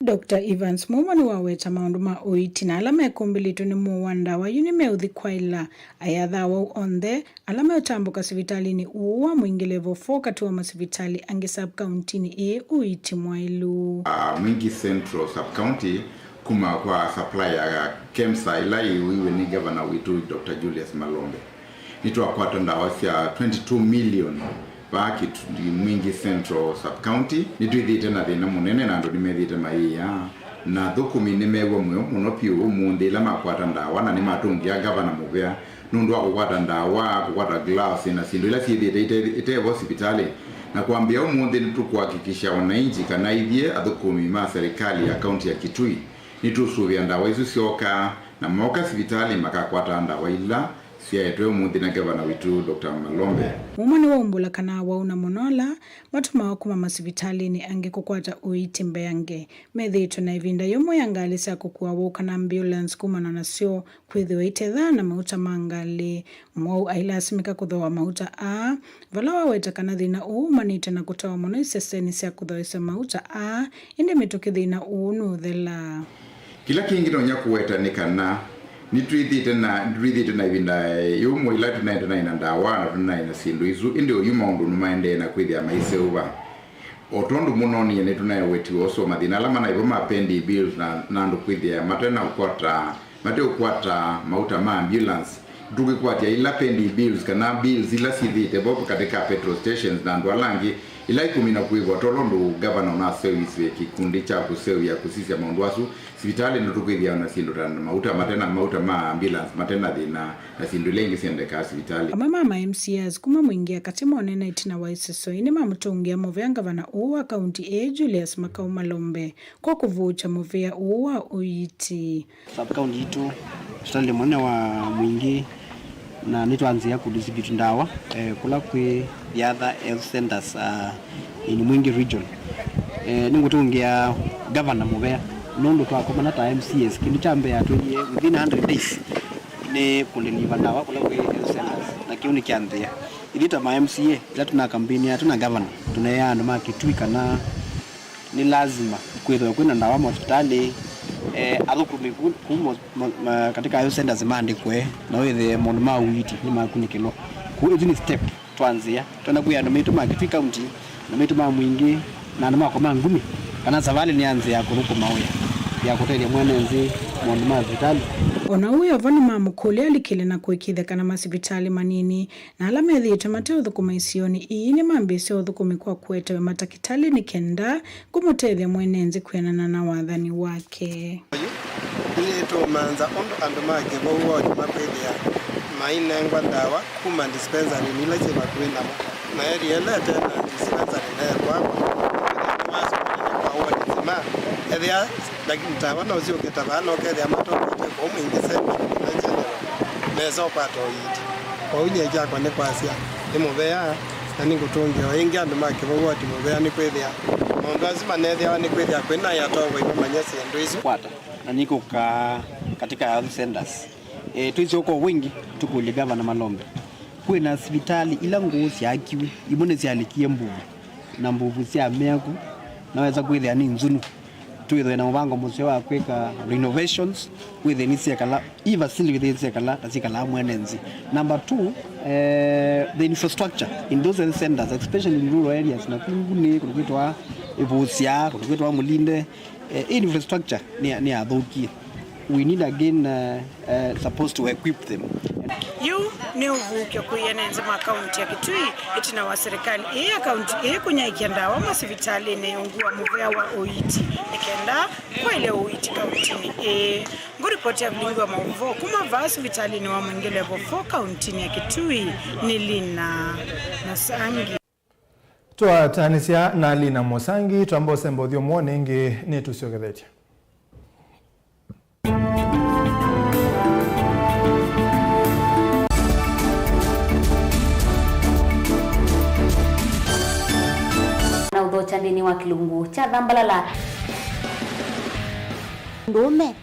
Dr. Evans Mumo ni waweta maundu ma OIT na alama ya kumbilitu ni muwanda wa yuni meuthi kwaila ayatha wa onde alama ya utambuka sivitali ni uwa mwingi level 4 katuwa masivitali ange sub-county ni OIT mwailu. Mwingi Central sub-county kuma kwa supply ya KEMSA ila iwe ni governor witu Dr. Julius Malombe. Nitu wakwata ndawasya 22 million baki Mwingi Central sub-county nituithite na thina munene na andu nimethite maiya na thukumi nimewa muno piu umundi la makwata ndawa na nimatungia governor muvea nundu wa kukwata ndawa kukwata glass na sindu ila sithite ite hospitali na kuambia umundi nitukuhakikisha wananchi kana ithie athukumi ma serikali ya kaunti ya Kitui nitusuvia ndawa isu sioka na moka hospitali makakwata ndawa ila siaetwe umuthi na gavana witu Dr. Malombe. Mumani wa umbula kana wauna monola matuma wakuma masivitalini ange kukwata uiti mbeyange methitu na ivinda yomo yangali sa kukua woka na ambulance kumana nasio kwithiwa itetha na mauta mangali mwau ailasimika kuthoa mauta a vala waweta kana thina uumanite na kutoa mono iseseni sia kuthoesa mauta a indi mituki thina uunu thela Kila kingi no nyakuweta ni kana nitwithite na ivinda yomo ila tunaenda na inandawa na tunaina sindu izu indi oyuma undu numaende na kwithia maise uva otondu muno ni ne tunayeweti oso mathina ala mana ivo mapendi bills na ndu kwithia matena ukwata mauta ma ambulance tukikwatia ila pendi bills kana bills ila sithite bopo katika petrol stations na ndu alangi ila ikumina kuigwa tolondu governor na service kikundi cha kusewia kusisia maundu asu sivitali nutukwithia na sindu mauta ma ambulance matena thina na sindu lengi siendeka sivitali mama MCS kuma mwingia katima onena itina wa iseso ini mamutungia movea gavana uwa county Julius Makau Malombe kwa kuvucha movea uwa uiti sub-county itu tutali mwana wa mwingi na nitwanzia kudistribute ndawa kula kwe the other health centers in Mwingi region ningutungia governor movea nondo twakomana ta MCS kindu chambe ya twenye within 100 days ni kuliliva ndawa kula kwe health centers na kiuni kianthia ilita ma MCA ila tuna kampeni ya tuna governor tunaya ndo makitwika na ni lazima kwetho kwina ndawa hospitali athukumi kumo katika health centers maandikwe na wethe mundu ma uiti ni makunikilo ku ni step twanzia tuna kuya ndo mitu ma county na mitu ma mwingi na ndo makoma ngumi kana savali ni anze ya kuruku mawe ya kutelia mwenenzi mundu ma hospitali ona huyo vani mamukuli alikile na kuikitha kana masivitali manini na alama yethite mate uthukuma isioni iini mambisi uthukumi kwa kuetewe matakitali ni kenda kumutethia mwenenzi kwenana na wathani wake ili tumanza ondo andu make bo wodi mapethia mainengwa ndawa kuma dispensary nila cheba kwenda na eri elete na dispensary na kwa kwa wodi zima ethia lakini tawa na usio kitabano kethia matoke kwa mwingise na chele meso pato yiti kwa unye jako ne kwasia imuvea na ningutungia ingi andu make bo wodi muvea ni kwethia mundu azima nethia ni kwethia kwena ya togo ipo manyasi ndo isu kwata na niko katika health centers tuizo kwa wingi tukuli gavana Malombe kwena hospitali ila ngusi akiwi imone sialikie mbuvu na mbuvu sia meku naweza kwithia ni nzunu tuitho na mvango museo wa kweka renovations with inisia kala iva sili with inisia kala tasikala mwenenzi. Number 2 the infrastructure in those health centers especially in rural areas na kungune kulitwa evosia kulitwa mulinde infrastructure ni adhoki. We need again supposed to equip them. You ni uvuke kuyenenze ma county ya Kitui itina wa serikali county kunya ikienda wa masivitali ne ungua muvea wa oiti ikenda kwa ile oiti county ni nguripoti ya Vilingi wa Mauvoo kuma vasi vitali ni wa mwingile wa 4 county ya Kitui ni Lina Musangi Tua tanisia na Lina Musangi tuambo sembo dhio mwone nge netu sio gatheti. Na udhochandini wa kilungu cha dhambalala ndume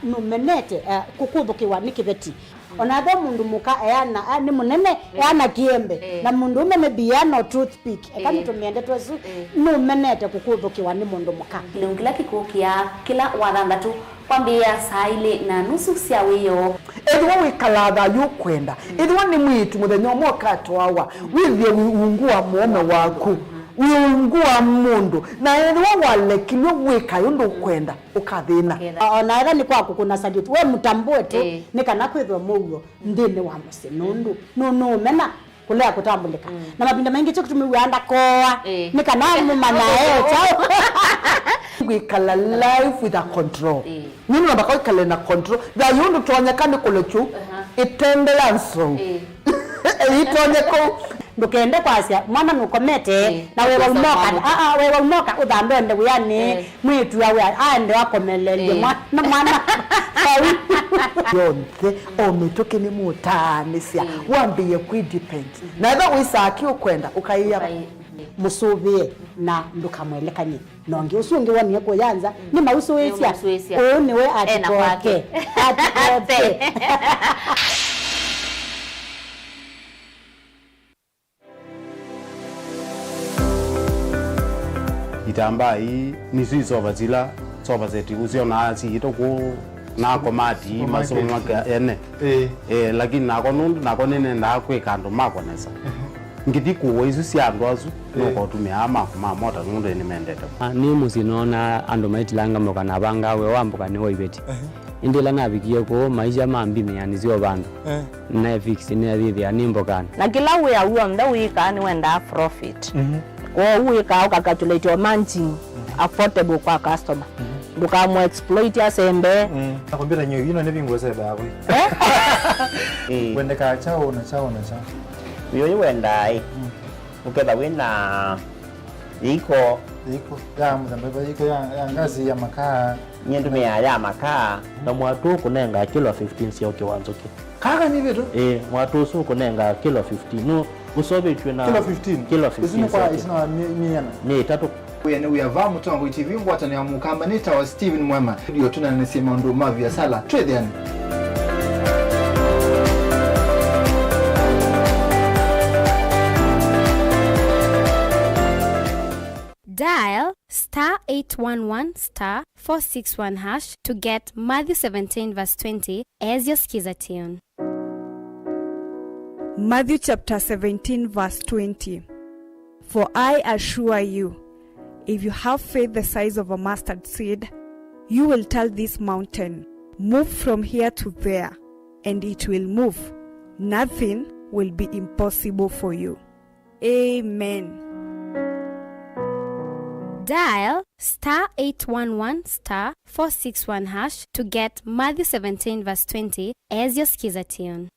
numenete kukubukiwa nikibeti onatho mundu muka eana ni munene eana kiembe na mundu ume mebiano toothpick kama tumiende twesu numenete kukubukiwa ni mundu muka kilungila kikukia kila wathandatu kwambia saa ile na nusu cia wiyo edwa wikalatha yukwenda edwa ni mwitu muthenya mwoka twawa withie ungua muome waku wiungua mundu na edwa walekilwe wika yundu kwenda ukathina ona ega ni kwaku kuna salute we mutambue tu ni kana kwithwa mugo ndini wa musinundu no mena kulea kutambulika na mabinda mengi cyo kutumiwanda koa ni kana mumana chao wikala life with a control nini nabaka wikala na control da yundu tuonyekane kulechu itendelanso itonyeko ndukende kwasia mwana nukomete na wewe umoka wewe umoka udhambende uyani mwitu yawe aende wakomelelie mwana yonke ometoke ni mutanisia wambiye kwidepend na eba wisaki ukwenda ukaiya musubie na ndukamwelekanye nonge usunge wani yako yanza ni mauso wesia niwe atipoke atipoke. itamba hii ni sisi soba zetu usio na si itoku na komati masomo maka ene lakini nako nene ndakwe kando mako nesa ngiti kuwo isu si andu azu noko tumia ama mota ngundu ni mendete ni musinona andu maitilanga moka na banga we wambuka ni hoibeti indila nabikie ko maisha mambi yani sio bandu na fix ni adhithi animbokana na kila we ya uo nda wika ni wenda profit kwa wika ukakatulate your managing affordable kwa customer dukamu exploit ya sembe nakwambia nyo yino ne bingwe sebe yako wende ka chao na chao yo wenda ukeda wina iko ya mzambeba iko ya ngazi ya makaa nyendume ya makaa na mwatu kunenga kilo 15 sio kiwanzoke kaka ni vitu mwatu su kunenga kilo 15 no usobe chwe kilo 15 isino kwa isino miana ni tatu uyane uyava mutongo TV ngwatani ya mukamba nita wa Steven Mwema ndio tunanasema ndo mavi ya sala trade yani. Dial *811*461# to get Matthew 17 verse 20 as your skiza tune. Matthew chapter 17 verse 20. For I assure you, if you have faith the size of a mustard seed, you will tell this mountain, move from here to there, and it will move. Nothing will be impossible for you. Amen. Dial *811*461# to get Matthew 17 verse 20 as your skiza tune.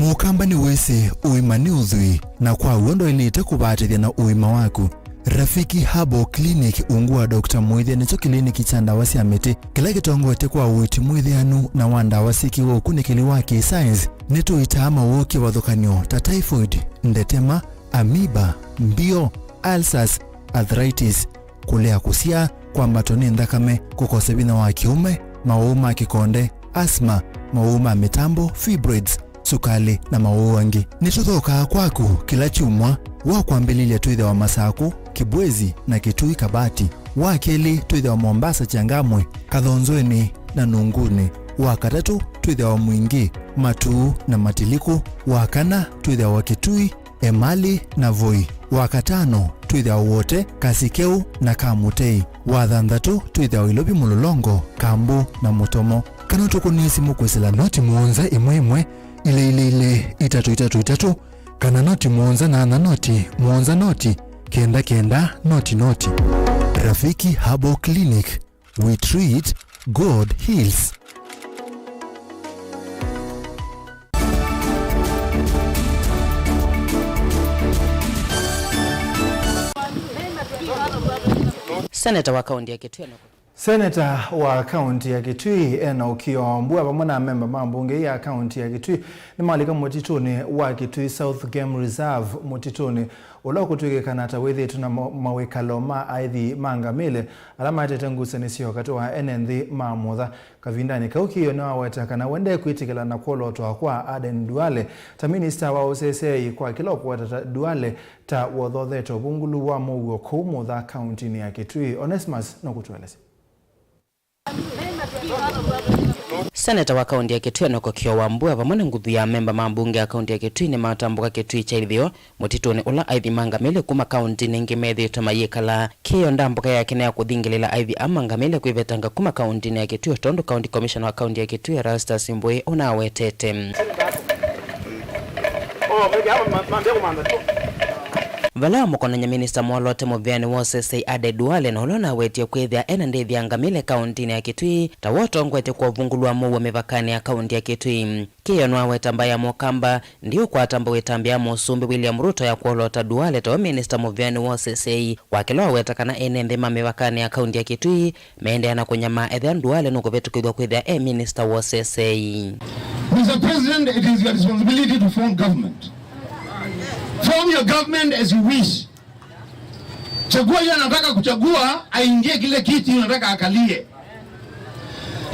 Mukamba ni wese uimani udhui na kwa uondo ilite kubatithia na uima waku. Rafiki Habo Clinic ungua Dr. Mwithia nicho kliniki cha ndawa cia miti kila gitongoete kwa uiti mwithianu na wanda wasiki wo kunikili wake science neto itama woki wathukanio ta typhoid, ndetema, amoeba, mbio, ulcers, arthritis, kulea kusia, kwambatoni ndakame, kukose bina wa kiume, mauma kikonde, asthma, mauma mitambo, fibroids, sukali na mauangi. Nituthoka kwaku kila chumwa wa kwambililia tuithe wa Masaku, Kibwezi na Kitui Kabati, wa keli tuithe wa Mombasa Changamwe, Kathonzweni na Nunguni, wa katatu tuithe wa Mwingi, Matuu na Matiliku, wa kana tuithe wa Kitui, Emali na Voi, wa katano tuithe wa wote Kasikeu na Kamutei, wa thanthatu tuithe wa Ilobi Mulolongo, Kambu na Mutomo. Kana tukunisi mukwesela noti muonza imwe ile itatu kana noti muonza na noti muonza noti kenda noti. Rafiki Habo Clinic, we treat, God heals. Senator wa kaunti ya Kitui Senator wa kaunti ya Kitui ena ukiombua pamoja na member mambunge ya kaunti ya Kitui ni malika mutituni wa Kitui South Game Reserve mutituni ulo kutuike kanata wethi tuna mawekalo ma aithi mangamile alama atetengusa nisio katoa NND mamutha kavindani kaukiyo na watakana wende kuitikila na kwolotwa kwa Aden Duale ta minister wa OCSA kwa kiloko watata Duale ta wothotheto bungulu wa Mauvoo kumutha kaunti ya Kitui. Onesmus no kutueleza. Senator wa kaunti ya Kitui noko kio wambua pamoja nguthu ya memba mambunge ya kaunti ya Kitui ni matambuka Kitui chaithio mutituni ula aithi mangamile kuma kaunti ningi methito mayikala kio ndambuka ya kina ya kuthingilila aithi amangamile kuivetanga kuma kaunti ya Kitui tondo county commissioner wa kaunti ya Kitui Rasta Simbwe unawetete vala mukonanya minister mwolote muvyani wose sei ade duale na ulona wetie kwithia ena ndithi ya Ngamile kaunti ya Kitui ta woto ngwete kwa vungulwa muwe mivakani ya kaunti ya Kitui. Kiyo nwa wetamba ya mukamba ndiyo kwa tamba wetambia musumbi William Ruto ya kuolota duale to minister muvyani wose sei wakiloa wetakana ene ndhima mivakani ya kaunti ya Kitui meende ana kunyama edhia duale nuko vetu kwithwa kwithia minister wose sei. Mr. President, it is your responsibility to form government. Form your government as you wish. Chagua yeye anataka kuchagua aingie kile kiti unataka akalie.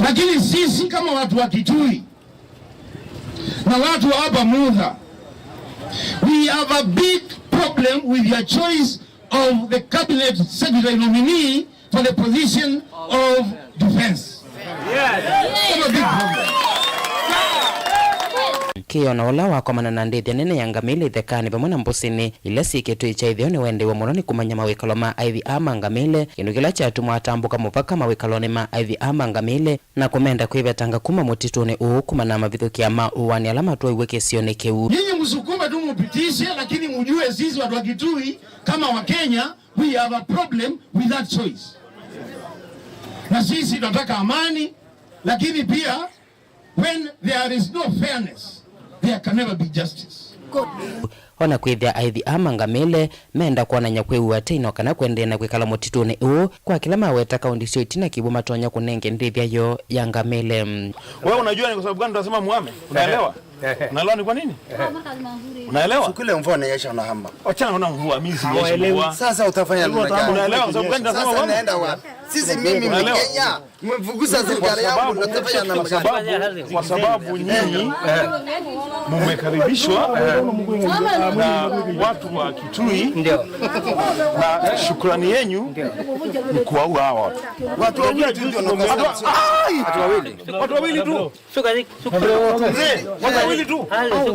Lakini sisi kama watu wa Kitui na watu wa hapa Mauvoo, we have a big problem with your choice of the cabinet secretary nominee for the position of defense. Yes. That's a big problem. Kiyo na ula wakomana na ndithi nene ya Ngamile ithekani pamwe mbusini ile siketui cha ithio ni wendewe muno ni kumanya mawikalo ma IVR ma Ngamile kindu kila chatumwa atambuka mupaka mawikaloni ma IVR ma Ngamile na kumenda kwibetanga kuma mutituni kumana mavithukia ma uwani alama tuwa iweke sione keu. Nyinyi msukume tu mupitishe, lakini mujue sisi watu wa Kitui kama wa Kenya we have a problem with that choice. Na sisi tunataka amani, lakini pia when there is no fairness there can never be justice. Ona kwithia IVR ma Ngamile menda kuona nyakweu atino kana kwendea na kwikala mutituni kwa kila maweta kaunti sio itina kibu matonya kunenge ndithia yo ya Ngamile. Wewe unajua ni kwa sababu gani tunasema muame? Unaelewa? Unaelewa ni kwa nini? Unaelewa? Sikule mvua inanyesha na hamba. Achana na mvua, mimi sinyesha mvua. Sasa utafanya nini? Unaelewa kwa sababu gani tunasema muame? Sasa naenda wapi? Sisi mimi ni Kenya. Mmevugusa serikali yangu natafanya namna gani? Kwa sababu nyinyi mmekaribishwa na watu wa Kitui, ndio. Na shukrani yenu ni kuwaua hawa watu. Watu wawili tu ndio watu wawili tu. Shukrani. Mzee, watu wawili tu. Watu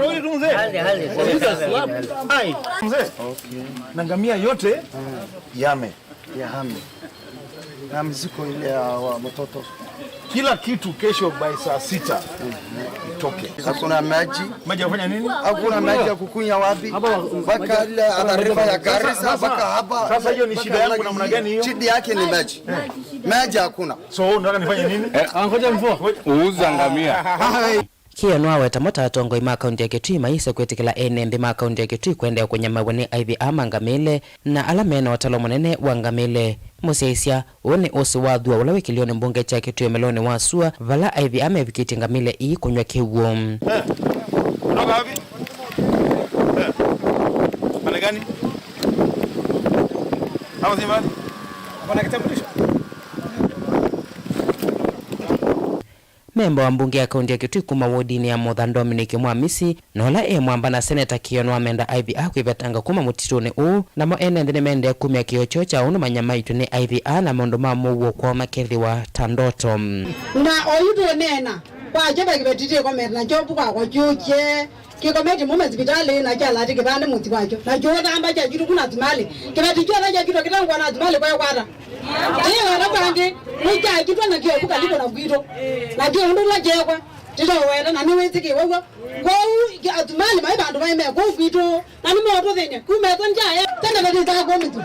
wawili tu mzee. Mzee. Na ngamia yote yame. Na mziko ile ya watoto. Kila kitu kesho by saa 6 itoke. Hakuna maji. Maji yafanya nini? Hakuna maji ya kukunya wapi? Baka ile atarifa ya Garissa baka hapa. Sasa hiyo ni shida yangu namna gani hiyo? Shida yake ni maji. Maji hakuna. So unataka nifanye nini? Ngoja mvua. Uuza ngamia. Kiyo nwa weta mota atongo ima kaunti ya Kitui maisa kwetikila enembi ma kaunti ya Kitui kwenda kwenye mawani IVR ma Ngamile na alamena watalo munene wa Ngamile. Museisia one osi wadhua ulawe kilione mbunge cha Kitui melone wasua vala IVR mevikiti Ngamile ii kunywa kiwuo. Kutoka hapi? Pale gani? Hawa zimbani? Wana kitambulisho? Memba wa mbunge ya kaunti ya Kitui kuma wodini ya Motha Dominic Mwamisi nola mwamba na seneta Kiyono amenda IVR kwibetanga kuma mutituni na mo ene ndine mende kumya kiyocho cha manyama itu ni IVR na mondo Mauvoo kwa makethi wa Tandoto. Na oyudo nena kwa jeba kibetite kwa merna jobu kwa joje kikometi mume zibitali na jala tikibane muti kwacho na jona amba cha jitu kuna tumali kibetijwa na jitu kitangwa na tumali kwa kwara leo na bangi uja jitu na kiyo buka lipo na gwito na kiyo ndo la jekwa tito wera na niwe tiki wewe kwa atumali mai bandu mai me kwa gwito na ni moto thenya kumeta njaya tena beti ta kwa mtu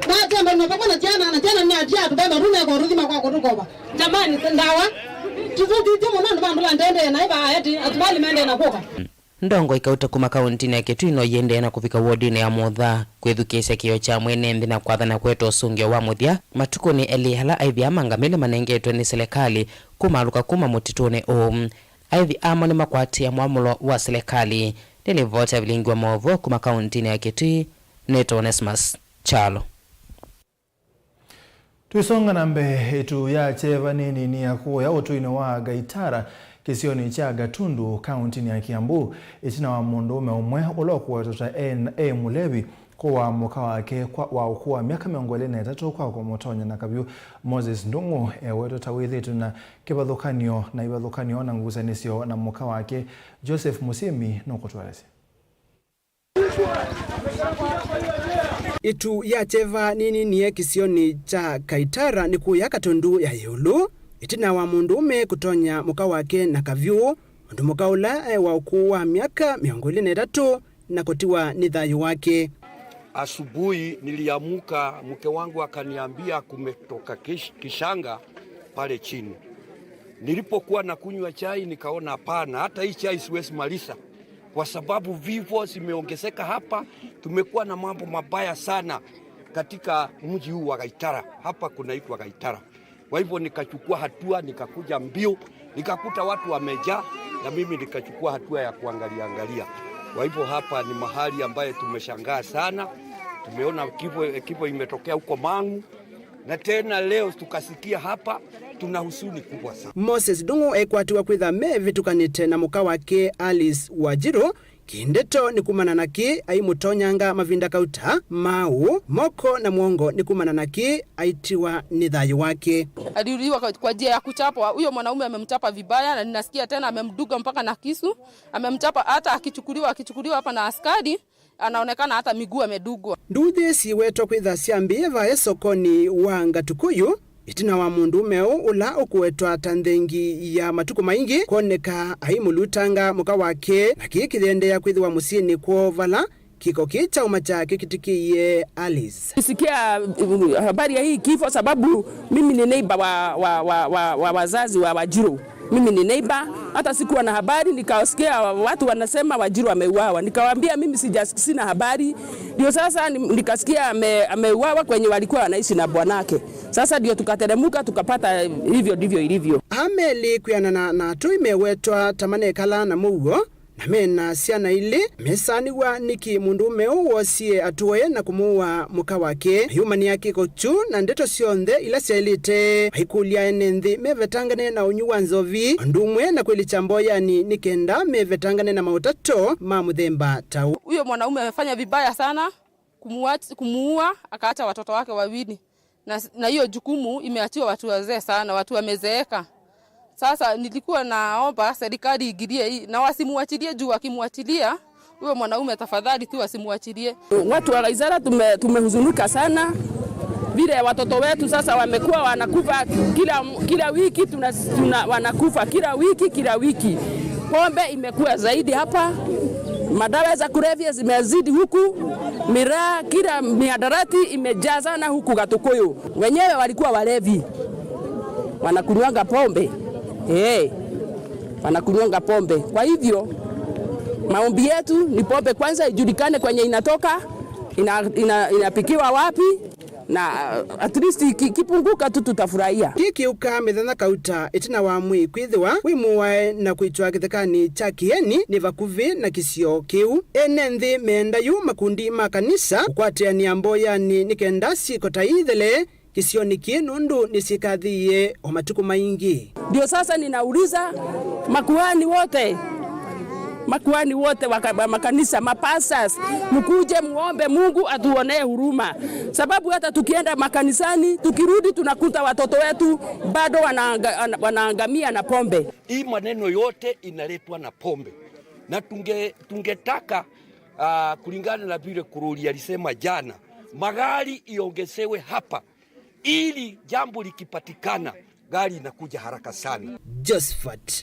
na tembe no papa na jana ni atia tu baba runa kwa rudhi makwa kutokoba jamani ndawa tuvuti temo na bandu la ndende na iba ayati atumali mende na koka ndongo ikauta kuma kaunti ya Kitui no yende na kufika wodini ya Motha kwithukisha kiyo cha mwene nthi na kwathana kwetu usungio wa muthia matuko ni elihala IVR ma Ngamile manengetwe ni serikali kumaluka kuma mutituni IVR mo ni makwatia mwamulo wa serikali nilivota Vilingi wa Mauvoo kuma kaunti ya Kitui neto Onesmus Chalo. Tuisonga nambe itu ya cheva nini ni ya kuya utuino wa Gaitara kisioni cha Gatundu kaunti ya Kiambu itina wa mundume umwe ulokuwa tota Mulevi kwa mwaka wake wa ukuwa miaka 23 kwa kumotonya na kabyu Moses Ndungu weto tawithitu na kibadhukanio na ibadhukanio na nguzanisio na mwaka wake Joseph Musimi no kutwalesi. Itu ya cheva nini niye kisioni cha Gaitara ni kuya Gatundu ya yulu itina wa mundume kutonya muka wake na kavyu mundu muka ula wa ukuu wa miaka 23 na kutiwa ni thayu wake. Asubuhi niliamuka, mke wangu akaniambia kumetoka kishanga pale chini. Nilipokuwa na kunywa chai nikaona hapana, hata hii chai siwezi maliza kwa sababu vifo zimeongezeka hapa. Tumekuwa na mambo mabaya sana katika mji huu wa Gaitara. Hapa kunaitwa Gaitara. Kwa hivyo nikachukua hatua, nikakuja mbio, nikakuta watu wamejaa na mimi nikachukua hatua ya kuangalia. Kwa hivyo hapa ni mahali ambaye tumeshangaa sana. Tumeona kifo imetokea huko Mangu na tena leo tukasikia hapa, tuna huzuni kubwa sana. Moses Dungu ekwatiwa kwitha mevitukanite na muka wake Alice Wajiro. Kindeto ni kumana naki aimutonyanga mavinda kauta mau moko na mwongo ni kumana naki aitiwa ni thayu wake. Aliuliwa kwa njia ya kuchapwa. Huyo mwanaume amemchapa vibaya na ninasikia tena amemduga mpaka na kisu. Amemchapa hata akichukuliwa hapa na askari. Anaonekana hata miguu amedugwa. Nduthi siweto kwitha siambie vae sokoni wa Ngatukuyu. Itina wa mundu meu ula ukuwetwa tandhengi ya matuku maingi koneka aimulutanga muka wake na kikithendea kwithiwa musini kuovala kiko kicha umacha kikitikiye Alice. Nisikia habari ya hii kifo sababu mimi ni neighbor wa wazazi wa Wajiro. Mimi ni neighbor, hata sikuwa na habari, nikasikia watu wanasema Wajiro ameuawa. Nikawaambia mimi sina habari. Ndio sasa nikasikia ameuawa kwenye walikuwa wanaishi na bwanake. Sasa ndio tukateremuka tukapata hivyo ndivyo ilivyo. Ameli kuyana na tu imewetwa tamane kala na Mauvoo na mena siana ili mesaniwa niki mundu wosie atuwe na kumuwa muka wake humani yake kochu na ndeto sionthe ila siailite haikulia enenthi mevetangane na unyuwa nzovi ndumwe na kweli chamboya ni nikenda mevetangane na mautato mamuthemba tau. Huyo mwanaume amefanya vibaya sana kumuua akaacha watoto wake wawili na hiyo jukumu imeachiwa watu wazee sana, watu wamezeeka. Sasa nilikuwa naomba serikali igirie hii na wasimuachilie juu akimwachilia huyo mwanaume tafadhali tu wasimuachilie. Watu wa Gaitara tumehuzunika sana. Vile watoto wetu sasa wamekuwa wanakufa kila wiki wanakufa kila wiki. Pombe imekuwa zaidi hapa. Madawa za kulevya zimezidi huku. Miraa kila mihadarati imejazana huku Gatukuyu. Wenyewe walikuwa walevi. Wanakunywanga pombe. Wanakunywanga pombe. Kwa hivyo maombi yetu ni pombe kwanza ijulikane kwenye inatoka, inapikiwa wapi na at least kipunguka tu tutafurahia. Kikiuka mithana kauta itina wa mwi kwithiwa wimuwae na kuitwa githekani cha kieni ni vakuvi na kisio kiu enenthi menda yu makundi makanisa ukwatiania mboyani nikenda sikota ithele kisioni kinundu nisikathiye o matuku maingi. Ndio sasa ninauliza makuhani wote wa makanisa, mapasas, mkuje muombe Mungu atuonee huruma. Sababu hata tukienda makanisani, tukirudi tunakuta watoto wetu bado wanaangamia na pombe. Hii maneno yote inaletwa na pombe. Na tungetaka kulingana na vile Kuruli alisema jana, magari iongezewe hapa ili jambo likipatikana gari inakuja haraka sana. Josephat